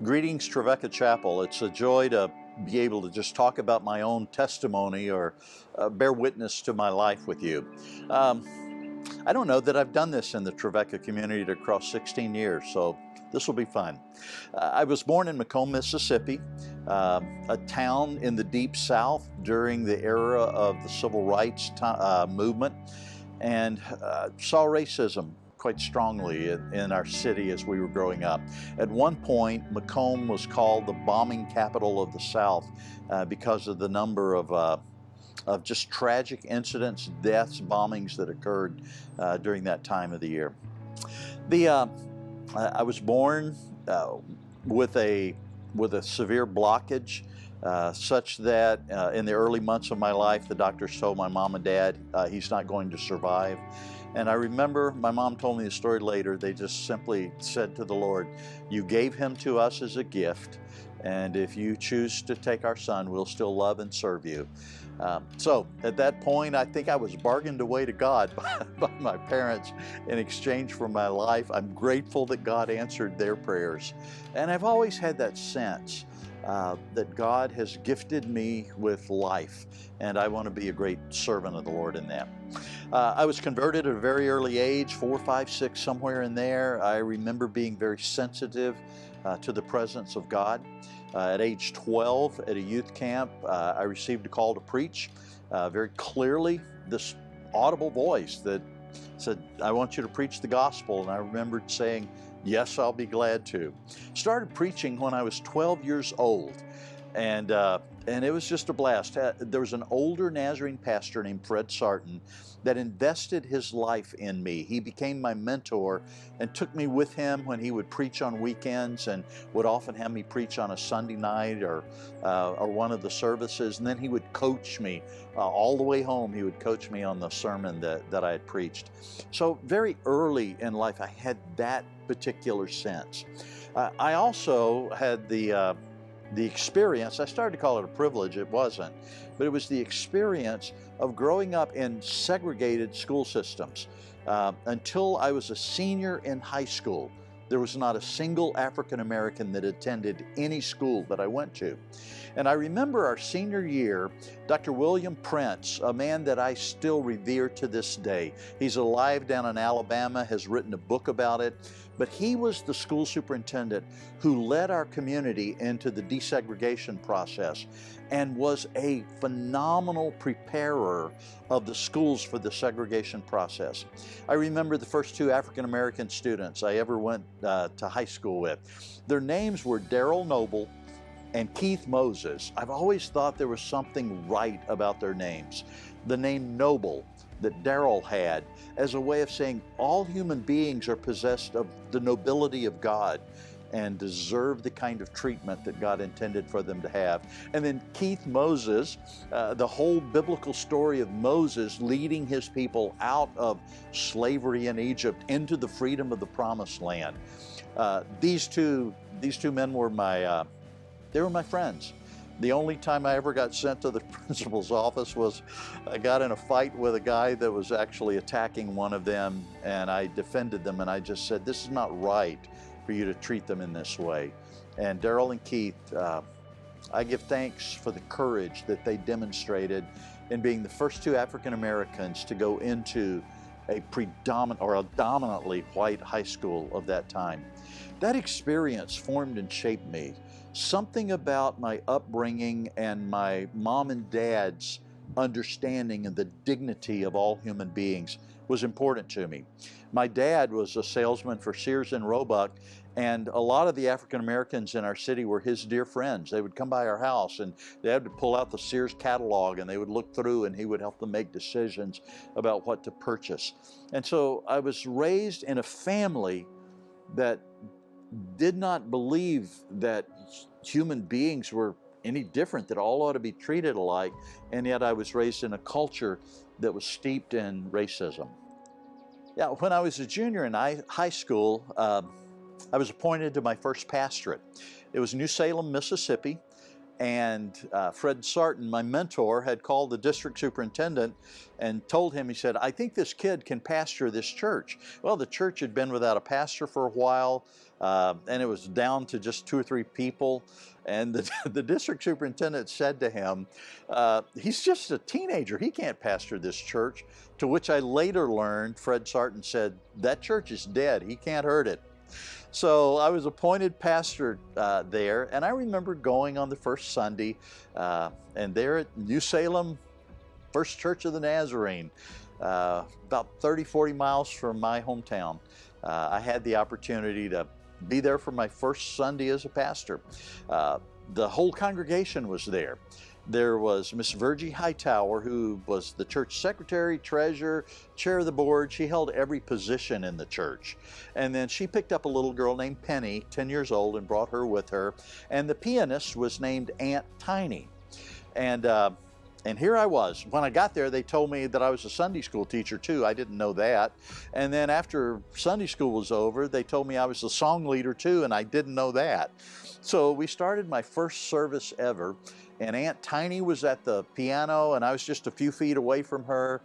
Greetings, Trevecca Chapel. It's a joy to be able to just talk about my own testimony or bear witness to my life with you. I don't know that I've done this in the Trevecca community across 16 years, so this will be fun. I was born in Macomb, Mississippi, a town in the Deep South during the era of the Civil Rights movement, and saw racism quite strongly in our city as we were growing up. At one point, Macomb was called the bombing capital of the South because of the number of just tragic incidents, deaths, bombings that occurred during that time of the year. I was born with a severe blockage, such that in the early months of my life, the doctors told my mom and dad he's not going to survive. And I remember my mom told me the story later. They just simply said to the Lord, "You gave him to us as a gift, and if you choose to take our son, we'll still love and serve you." So at that point, I think I was bargained away to God by my parents in exchange for my life. I'm grateful that God answered their prayers. And I've always had that sense that God has gifted me with life, and I want to be a great servant of the Lord in that. I was converted at a very early age, 4, 5, 6, somewhere in there. I remember being very sensitive to the presence of God. At age 12 at a youth camp, I received a call to preach. Very clearly, this audible voice that said, "I want you to preach the gospel." And I remembered saying, "Yes, I'll be glad to." Started preaching when I was 12 years old. And it was just a blast. There was an older Nazarene pastor named Fred Sarton that invested his life in me. He became my mentor and took me with him when he would preach on weekends, and would often have me preach on a Sunday night or one of the services. And then he would coach me all the way home. He would coach me on the sermon that I had preached. So very early in life, I had that particular sense. I also had the experience, I started to call it a privilege, it wasn't, but it was the experience of growing up in segregated school systems. Until I was a senior in high school, there was not a single African American that attended any school that I went to. And I remember our senior year, Dr. William Prince, a man that I still revere to this day. He's alive down in Alabama, has written a book about it, but he was the school superintendent who led our community into the desegregation process and was a phenomenal preparer of the schools for the segregation process. I remember the first 2 African American students I ever went to high school with. Their names were Darrell Noble and Keith Moses. I've always thought there was something right about their names. The name Noble that Darrell had as a way of saying all human beings are possessed of the nobility of God and deserve the kind of treatment that God intended for them to have. And then Keith Moses, the whole biblical story of Moses leading his people out of slavery in Egypt into the freedom of the Promised Land. These two men were they were my friends. The only time I ever got sent to the principal's office was I got in a fight with a guy that was actually attacking one of them, and I defended them, and I just said, "This is not right for you to treat them in this way." And Darrell and Keith, I give thanks for the courage that they demonstrated in being the first 2 African Americans to go into a dominantly white high school of that time. That experience formed and shaped me. Something about my upbringing and my mom and dad's understanding of the dignity of all human beings was important to me. My dad was a salesman for Sears and Roebuck, and a lot of the African Americans in our city were his dear friends. They would come by our house and they had to pull out the Sears catalog, and they would look through, and he would help them make decisions about what to purchase. And so I was raised in a family that did not believe that human beings were any different, that all ought to be treated alike, and yet I was raised in a culture that was steeped in racism. Yeah, when I was a junior in high school, I was appointed to my first pastorate. It was New Salem, Mississippi, And Fred Sarton, my mentor, had called the district superintendent and told him, he said, I think this kid can pastor this church. Well, the church had been without a pastor for a while, and it was down to just 2 or 3 people. And the district superintendent said to him, he's just a teenager, he can't pastor this church. To which I later learned, Fred Sarton said, that church is dead, he can't hurt it. So I was appointed pastor there, and I remember going on the first Sunday, and there at New Salem First Church of the Nazarene, about 30, 40 miles from my hometown. I had the opportunity to be there for my first Sunday as a pastor. The whole congregation was there. There was Miss Virgie Hightower, who was the church secretary, treasurer, chair of the board. She held every position in the church. And then she picked up a little girl named Penny, 10 years old, and brought her with her. And the pianist was named Aunt Tiny. And here I was. When I got there, they told me that I was a Sunday school teacher too. I didn't know that. And then after Sunday school was over, they told me I was a song leader too, and I didn't know that. So we started my first service ever, and Aunt Tiny was at the piano, and I was just a few feet away from her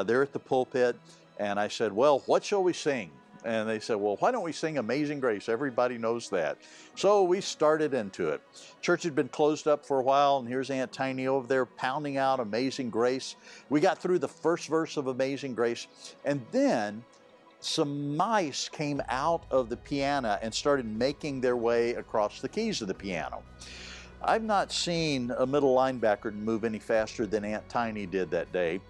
there at the pulpit. And I said, well, what shall we sing? And they said, well, why don't we sing Amazing Grace? Everybody knows that. So we started into it. Church had been closed up for a while, and here's Aunt Tiny over there pounding out Amazing Grace. We got through the first verse of Amazing Grace, and then some mice came out of the piano and started making their way across the keys of the piano. I've not seen a middle linebacker move any faster than Aunt Tiny did that day.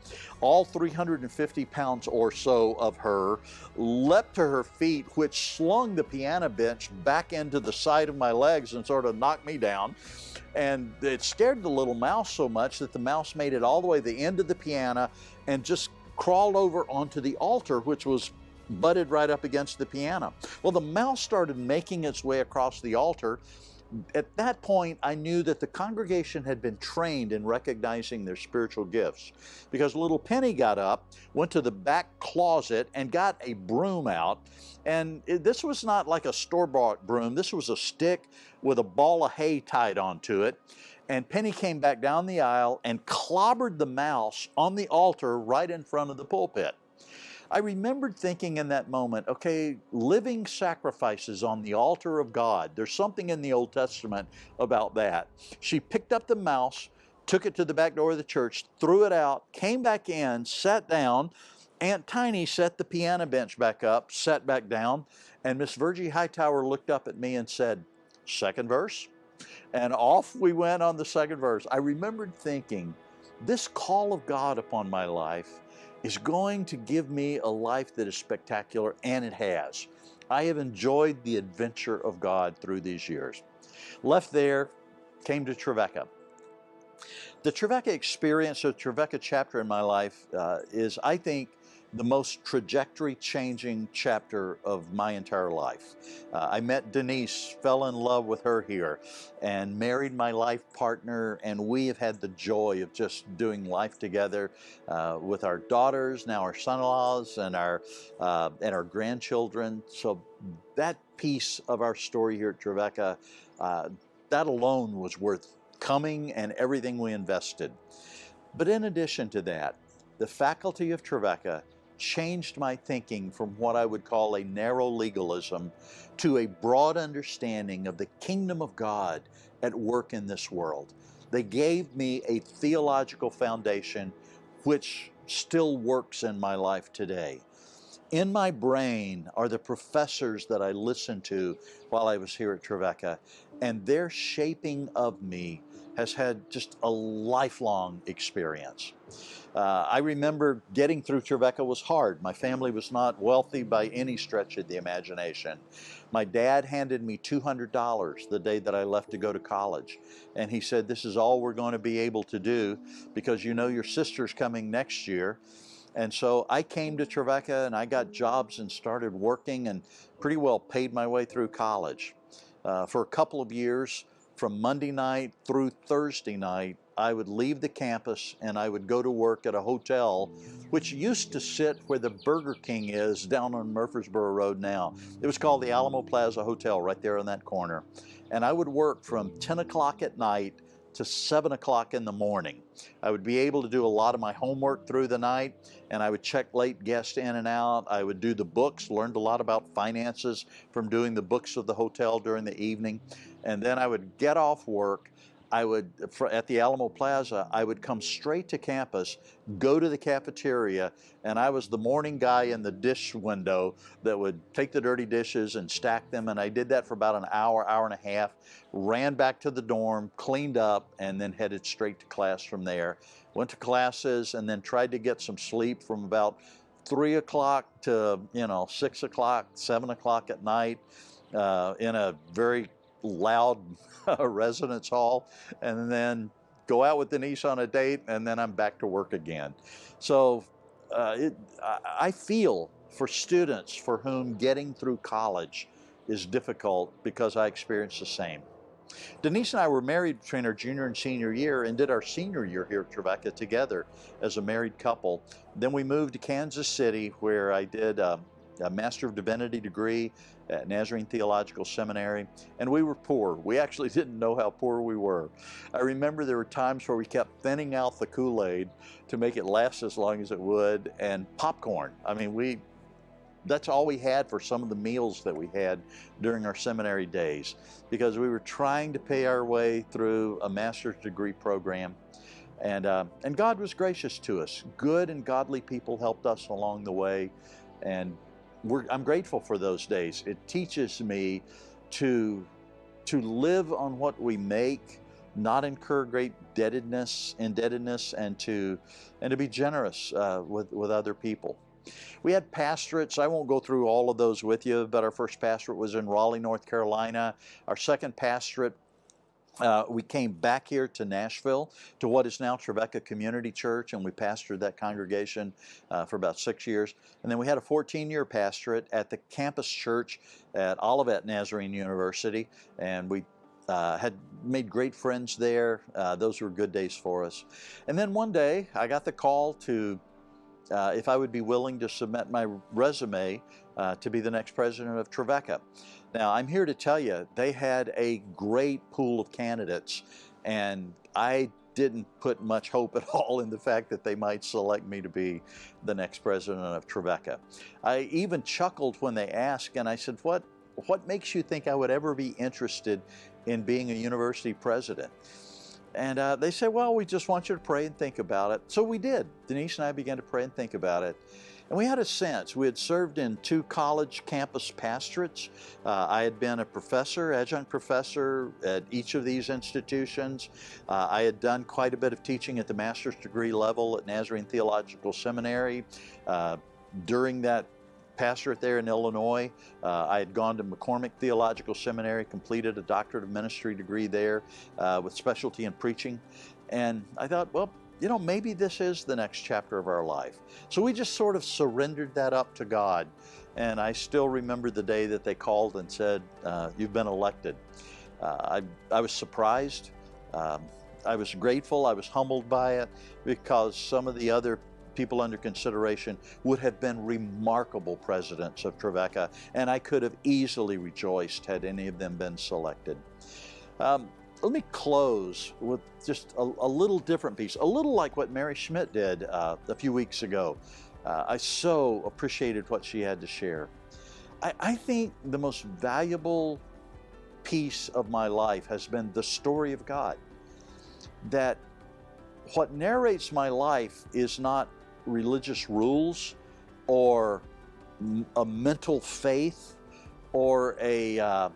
All 350 pounds or so of her leapt to her feet, which slung the piano bench back into the side of my legs and sort of knocked me down. And it scared the little mouse so much that the mouse made it all the way to the end of the piano and just crawled over onto the altar, which was butted right up against the piano. Well, the mouse started making its way across the altar. At that point, I knew that the congregation had been trained in recognizing their spiritual gifts, because little Penny got up, went to the back closet, and got a broom out. And this was not like a store-bought broom. This was a stick with a ball of hay tied onto it. And Penny came back down the aisle and clobbered the mouse on the altar right in front of the pulpit. I remembered thinking in that moment, okay, living sacrifices on the altar of God. There's something in the Old Testament about that. She picked up the mouse, took it to the back door of the church, threw it out, came back in, sat down. Aunt Tiny set the piano bench back up, sat back down, and Miss Virgie Hightower looked up at me and said, second verse? And off we went on the second verse. I remembered thinking, this call of God upon my life is going to give me a life that is spectacular, and it has. I have enjoyed the adventure of God through these years. Left there, came to Trevecca. The Trevecca Experience, or Trevecca chapter in my life, is, I think, the most trajectory-changing chapter of my entire life. I met Denise, fell in love with her here, and married my life partner, and we have had the joy of just doing life together with our daughters, now our son-in-laws, and our grandchildren. So that piece of our story here at Trevecca, that alone was worth coming and everything we invested. But in addition to that, the faculty of Trevecca changed my thinking from what I would call a narrow legalism to a broad understanding of the kingdom of God at work in this world. They gave me a theological foundation which still works in my life today. In my brain are the professors that I listened to while I was here at Trevecca, and their shaping of me has had just a lifelong experience. I remember getting through Trevecca was hard. My family was not wealthy by any stretch of the imagination. My dad handed me $200 the day that I left to go to college. And he said, this is all we're going to be able to do because you know your sister's coming next year. And so I came to Trevecca and I got jobs and started working and pretty well paid my way through college. For a couple of years, from Monday night through Thursday night, I would leave the campus and I would go to work at a hotel which used to sit where the Burger King is down on Murfreesboro Road now. It was called the Alamo Plaza Hotel right there on that corner. And I would work from 10 o'clock at night to 7 o'clock in the morning. I would be able to do a lot of my homework through the night, and I would check late guests in and out. I would do the books, learned a lot about finances from doing the books of the hotel during the evening. And then I would get off work. I would, at the Alamo Plaza, I would come straight to campus, go to the cafeteria, and I was the morning guy in the dish window that would take the dirty dishes and stack them. And I did that for about an hour, hour and a half, ran back to the dorm, cleaned up, and then headed straight to class from there. Went to classes and then tried to get some sleep from about 3 o'clock to 6 o'clock, 7 o'clock at night in a very loud residence hall, and then go out with Denise on a date, and then I'm back to work again. So I feel for students for whom getting through college is difficult because I experienced the same. Denise and I were married between our junior and senior year and did our senior year here at Trevecca together as a married couple. Then we moved to Kansas City, where I did a Master of Divinity degree at Nazarene Theological Seminary, and we were poor. We actually didn't know how poor we were. I remember there were times where we kept thinning out the Kool-Aid to make it last as long as it would, and popcorn. I mean, that's all we had for some of the meals that we had during our seminary days, because we were trying to pay our way through a master's degree program. And God was gracious to us. Good and godly people helped us along the way, and I'm grateful for those days. It teaches me to live on what we make, not incur great indebtedness, and to be generous with other people. We had pastorates. I won't go through all of those with you, but our first pastorate was in Raleigh, North Carolina. Our second pastorate, we came back here to Nashville, to what is now Trevecca Community Church, and we pastored that congregation for about 6 years. And then we had a 14-year pastorate at the campus church at Olivet Nazarene University, and we had made great friends there. Those were good days for us. And then one day, I got the call to if I would be willing to submit my resume to be the next president of Trevecca. Now, I'm here to tell you, they had a great pool of candidates, and I didn't put much hope at all in the fact that they might select me to be the next president of Trevecca. I even chuckled when they asked, and I said, what makes you think I would ever be interested in being a university president? And they said, well, we just want you to pray and think about it. So we did. Denise and I began to pray and think about it. And we had a sense. We had served in 2 college campus pastorates. I had been a professor, adjunct professor at each of these institutions. I had done quite a bit of teaching at the master's degree level at Nazarene Theological Seminary. During that pastorate there in Illinois, I had gone to McCormick Theological Seminary, completed a doctorate of ministry degree there with specialty in preaching. And I thought, well, maybe this is the next chapter of our life. So we just sort of surrendered that up to God. And I still remember the day that they called and said, you've been elected. I was surprised. I was grateful. I was humbled by it, because some of the other people under consideration would have been remarkable presidents of Trevecca, and I could have easily rejoiced had any of them been selected. Let me close with just a little different piece, a little like what Mary Schmidt did a few weeks ago. I so appreciated what she had to share. I think the most valuable piece of my life has been the story of God. That what narrates my life is not religious rules or a mental faith or a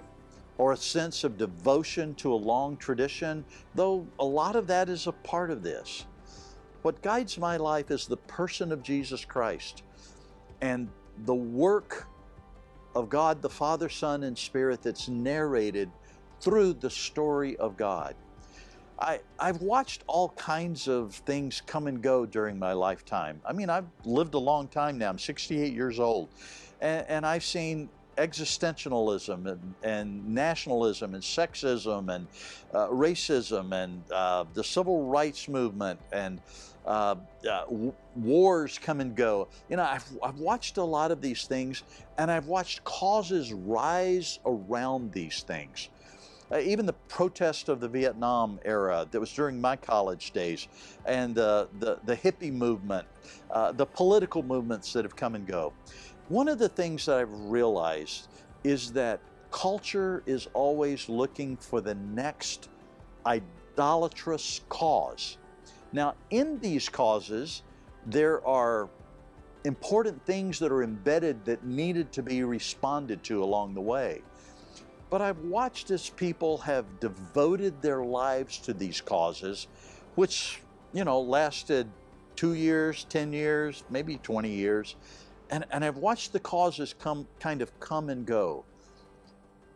sense of devotion to a long tradition, though a lot of that is a part of this. What guides my life is the person of Jesus Christ and the work of God the Father, Son, and Spirit that's narrated through the story of God. I've watched all kinds of things come and go during my lifetime. I mean, I've lived a long time now. I'm 68 years old. And I've seen existentialism and nationalism and sexism and racism and the civil rights movement and wars come and go. I've watched a lot of these things, and I've watched causes rise around these things. even the protest of the Vietnam era that was during my college days, and the hippie movement, the political movements that have come and go. One of the things that I've realized is that culture is always looking for the next idolatrous cause. Now, in these causes, there are important things that are embedded that needed to be responded to along the way. But I've watched as people have devoted their lives to these causes, which, lasted 2 years, 10 years, maybe 20 years. And I've watched the causes come and go.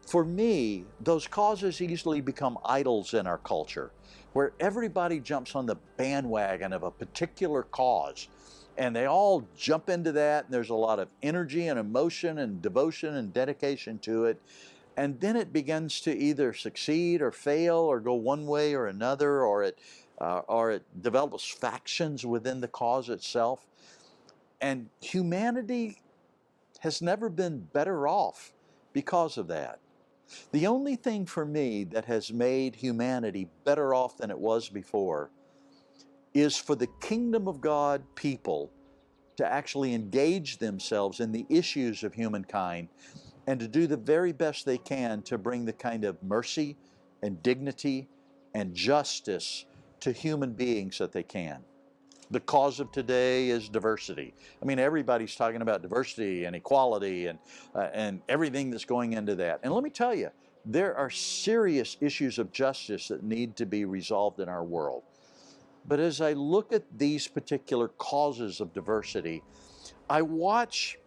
For me, those causes easily become idols in our culture, where everybody jumps on the bandwagon of a particular cause. And they all jump into that, and there's a lot of energy and emotion and devotion and dedication to it. And then it begins to either succeed or fail or go one way or another, or it develops factions within the cause itself. And humanity has never been better off because of that. The only thing for me that has made humanity better off than it was before is for the kingdom of God people to actually engage themselves in the issues of humankind and to do the very best they can to bring the kind of mercy and dignity and justice to human beings that they can. The cause of today is diversity. I mean, everybody's talking about diversity and equality and everything that's going into that. And let me tell you, there are serious issues of justice that need to be resolved in our world. But as I look at these particular causes of diversity, I watch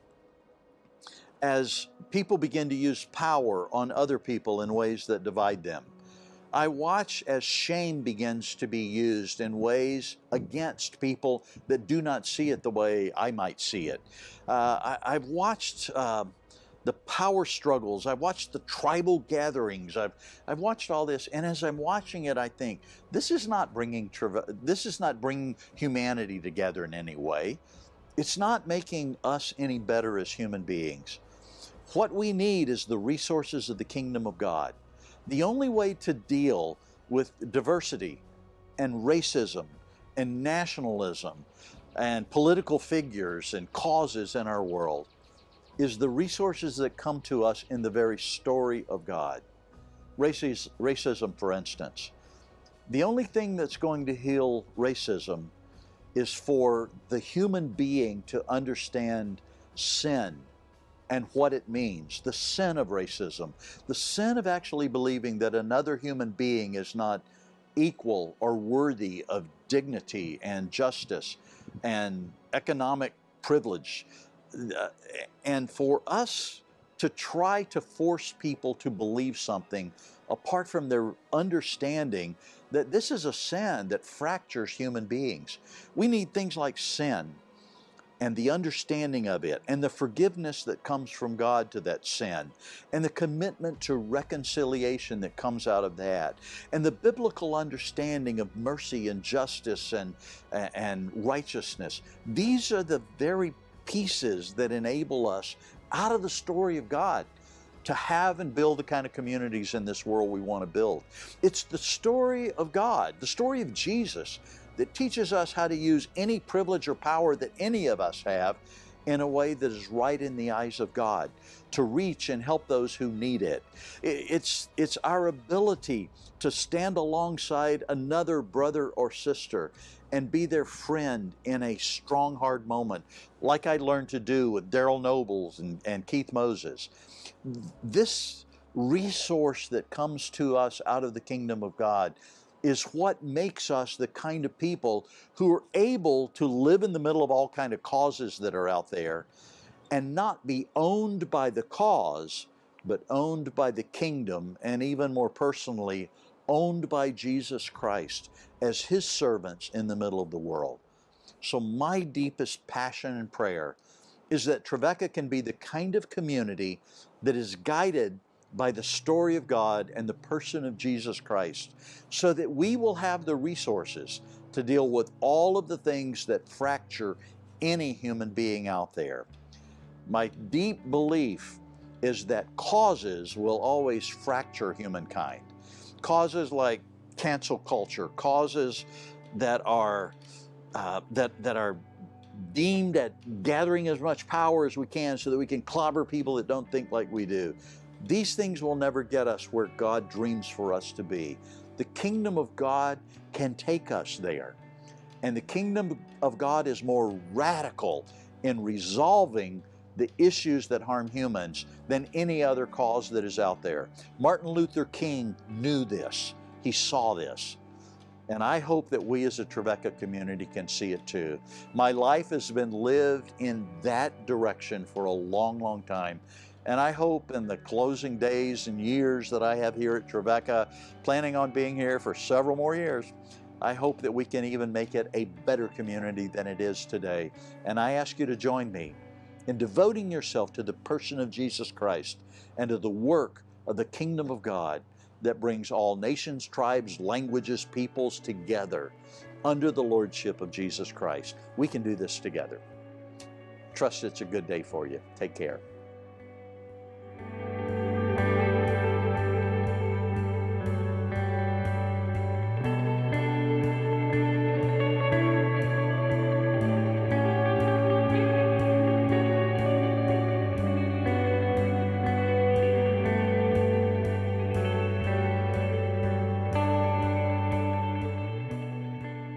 as people begin to use power on other people in ways that divide them. I watch as shame begins to be used in ways against people that do not see it the way I might see it. I've watched the power struggles. I've watched the tribal gatherings. I've watched all this, and as I'm watching it, I think this is not bringing humanity together in any way. It's not making us any better as human beings. What we need is the resources of the kingdom of God. The only way to deal with diversity and racism and nationalism and political figures and causes in our world is the resources that come to us in the very story of God. Racism, for instance. The only thing that's going to heal racism is for the human being to understand sin and what it means, the sin of racism, the sin of actually believing that another human being is not equal or worthy of dignity and justice and economic privilege. And for us to try to force people to believe something apart from their understanding that this is a sin that fractures human beings. We need things like sin and the understanding of it, and the forgiveness that comes from God to that sin, and the commitment to reconciliation that comes out of that, and the biblical understanding of mercy and justice and righteousness. These are the very pieces that enable us out of the story of God to have and build the kind of communities in this world we want to build. It's the story of God, the story of Jesus, that teaches us how to use any privilege or power that any of us have in a way that is right in the eyes of God, to reach and help those who need it. It's our ability to stand alongside another brother or sister and be their friend in a strong, hard moment, like I learned to do with Daryl Nobles and Keith Moses. This resource that comes to us out of the kingdom of God is what makes us the kind of people who are able to live in the middle of all kind of causes that are out there and not be owned by the cause, but owned by the kingdom, and even more personally, owned by Jesus Christ as His servants in the middle of the world. So my deepest passion and prayer is that Trevecca can be the kind of community that is guided by the story of God and the person of Jesus Christ, so that we will have the resources to deal with all of the things that fracture any human being out there. My deep belief is that causes will always fracture humankind. Causes like cancel culture, causes that are that are deemed at gathering as much power as we can so that we can clobber people that don't think like we do. These things will never get us where God dreams for us to be. The kingdom of God can take us there. And the kingdom of God is more radical in resolving the issues that harm humans than any other cause that is out there. Martin Luther King knew this. He saw this. And I hope that we as a Trevecca community can see it too. My life has been lived in that direction for a long, long time. And I hope in the closing days and years that I have here at Trevecca, planning on being here for several more years, I hope that we can even make it a better community than it is today. And I ask you to join me in devoting yourself to the person of Jesus Christ and to the work of the kingdom of God that brings all nations, tribes, languages, peoples together under the lordship of Jesus Christ. We can do this together. Trust it's a good day for you. Take care.